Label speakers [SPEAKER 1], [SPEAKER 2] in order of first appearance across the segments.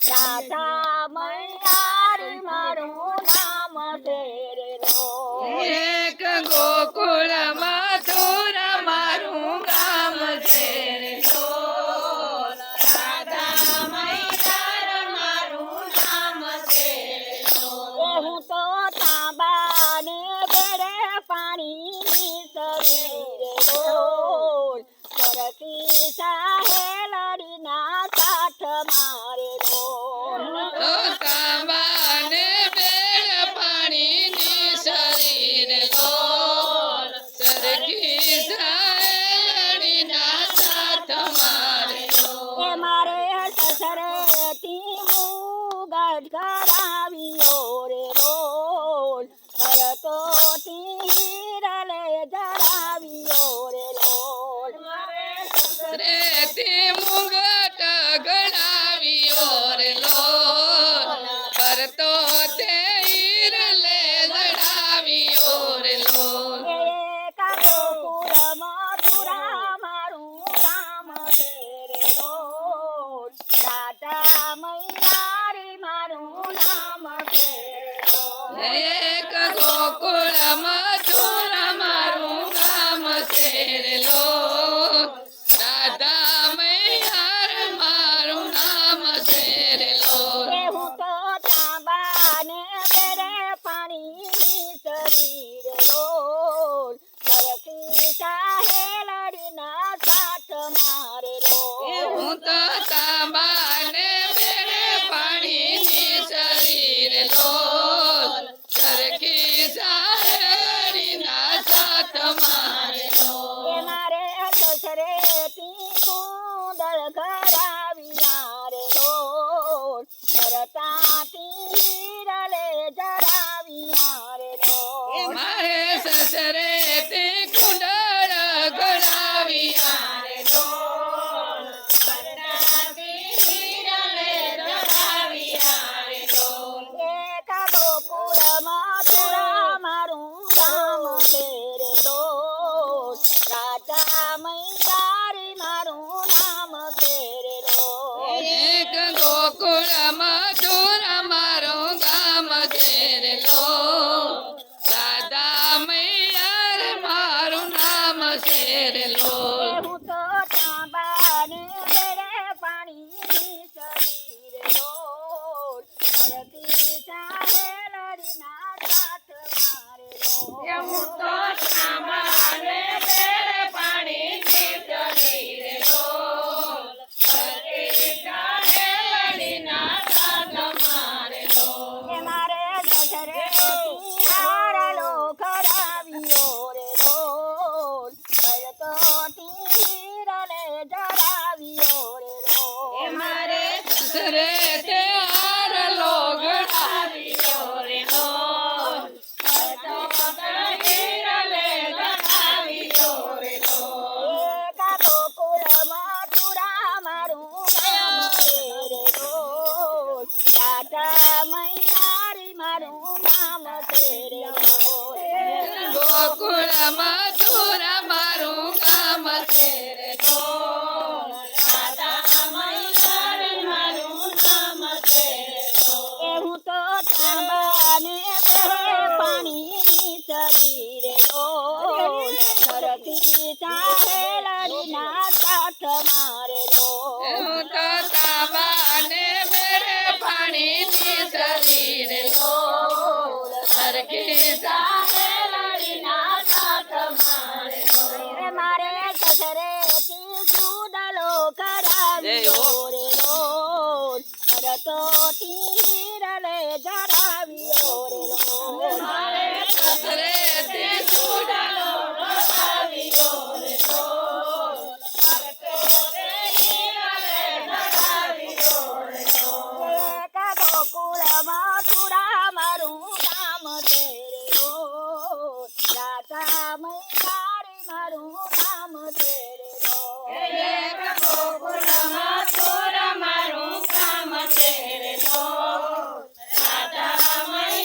[SPEAKER 1] રાધા મૈયારી મારું નામ છે રે રોલ
[SPEAKER 2] એક ગોકુળ મથુરા મારું ગામ છે રે લોલ. રાધા મૈયાર મારું નામ છે રે લોલ.
[SPEAKER 1] એ હું તો તાંબાને બેડે પાણીની સરી રે રોલ સરખી સાહેલડીના કાંઠ મારે રોલ
[SPEAKER 2] તો તાંબાને બેડ પાણીની શરીર લોલ. સરખી સાહેલડીના સાથ મારે લોલ.
[SPEAKER 1] એ મારે સસરેથી હું ગઢ કરાવ્યો રે રોલ ભરતોથી હીરલે જરાવ્યો રે રોલ
[SPEAKER 2] રેતી મુગટ ગણાવ્યો રે લોલ. કરતો તે હીરલે જડાવ્યો રે લોલ.
[SPEAKER 1] એક ગોકુળ મથુરા મારું ગામ છે રે રોલ રાધા મૈયારી મારું નામ છે રે રોલ
[SPEAKER 2] એક ગોકુળ મથુરા મારું ગામ છે રે લોલ. રાધા મૈયાર મારું નામ છે રે લોલ.
[SPEAKER 1] એ હું તો તાંબાને બેડે પાણીની સરી રે રોલ સરખી સાહેલડીના સાથ મારે રોલ
[SPEAKER 2] હું તો તાંબાને બેડે પાણીની શરીર લોલ. સરખી સાહેલડીના સાથ મારે લોલ.
[SPEAKER 1] એ મારે સસરેથી કુંડળ કરાવ્યા રે રોલ ભરતાથી હીરલે જરાવ્યા રે રોલ
[SPEAKER 2] મારે સસરે તે કુંડળ ગણાવ્યા રે લોલ. ભરતાથી હીરલે જડાવ્યા રે લોલ.
[SPEAKER 1] એક ગોકુળ મથુરા મારું ગામ છે રે રોલ રાધા મૈયારી મારું નામ છે રે રોલ
[SPEAKER 2] એક ગોકુળ મથુરા મારું ગામ છે રે લોલ. રાધા મૈયાર મારું નામ છે રે લોલ.
[SPEAKER 1] હું તો તાંબાને બેડે પાણીની સરી રે રોલ સરખી સાહેલડીના સાથ મારે રોલ
[SPEAKER 2] હું તો તાંબાને બેડે પાણીની શરીર લોલ. સરખી સાહેલડીના સાથ મારે લોલ.
[SPEAKER 1] એ મારે સસરેથી હારલો કરાવ્યો રે રોલ ભરતોથી હીરલે જરાવ્યો રે રોલ
[SPEAKER 2] મારે સસરે તે હારલો ગણાવ્યો રે લોલ. હીરલે જડાવ્યો રે લોલ.
[SPEAKER 1] એક ગોકુળ મથુરા મારું ગામ છે રે રોલ રાધા મૈયારી મારું નામ છે રે રોલ
[SPEAKER 2] ગોકુળ મથુરા મારું ગામ છે રે લોલ. રાધા મૈયાર મારું નામ છે રે લોલ.
[SPEAKER 1] એ હું તો તાંબાને બેડે પાણીની સરી રે રોલ સરખી સાહેલડીના સાથ મારે રોલ
[SPEAKER 2] હું તો તાંબાને બેડે પાણીની શરીર લોલ. સરખી સાહેલડીના સાથ મારે લોલ.
[SPEAKER 1] એ મારે સસરેથી કુંડલો કરાવ્યો રે રોલ ભરતોથી હીરલે જરાવ્યો રે રોલ
[SPEAKER 2] મારે સસરે તે ચૂડાલો કરાવ્યો રે લોલ. ભરતોને હીરલે જડાવ્યો રે લોલ.
[SPEAKER 1] એક ગોકુળ મથુરા મારું ગામ છે રે રોલ રાધા મૈયારી મારું નામ છે રે રોલ
[SPEAKER 2] એક ગોકુળ મથુરા મારું ગામ છે રે લોલ. રાધા મૈયાર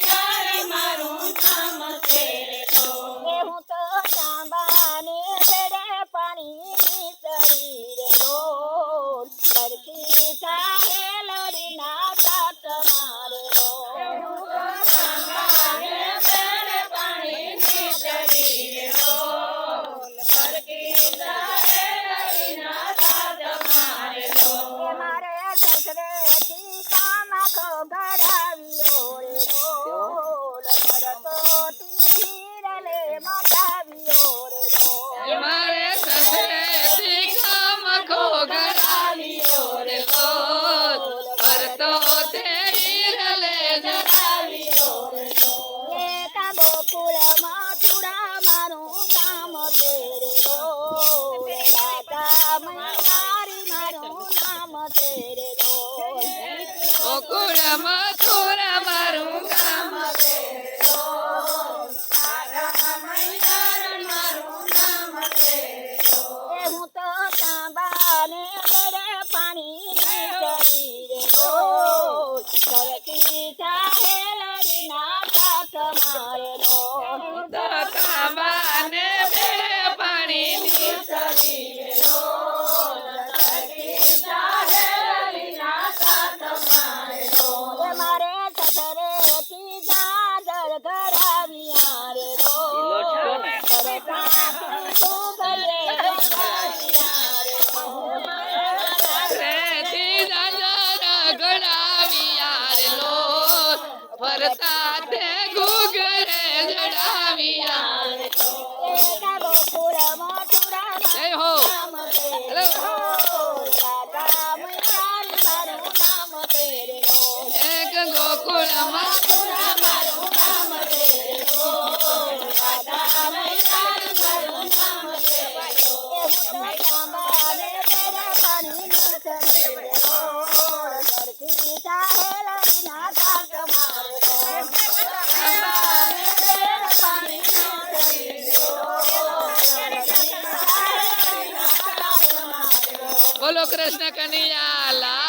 [SPEAKER 2] કરતા તે ઘૂઘરે જડાવ્યા
[SPEAKER 1] એક ગોકુળ મથુરામાં
[SPEAKER 2] જય હો
[SPEAKER 1] નામ તેરે હો રાધા મૈયારી મારું નામ તેરે હો
[SPEAKER 2] એક ગોકુળમાં
[SPEAKER 1] મારું નામ તેરે હો રાધા મૈયારી મારું નામ તેરે હો હું તો સાંભાળે તેરા પાણીનું શરીર હો સરખી ચાહેલા વિના કાક મારે હો સાંભાળે તેરા પાણીનું શરીર હો
[SPEAKER 2] બોલો કૃષ્ણ કનૈયા લાલ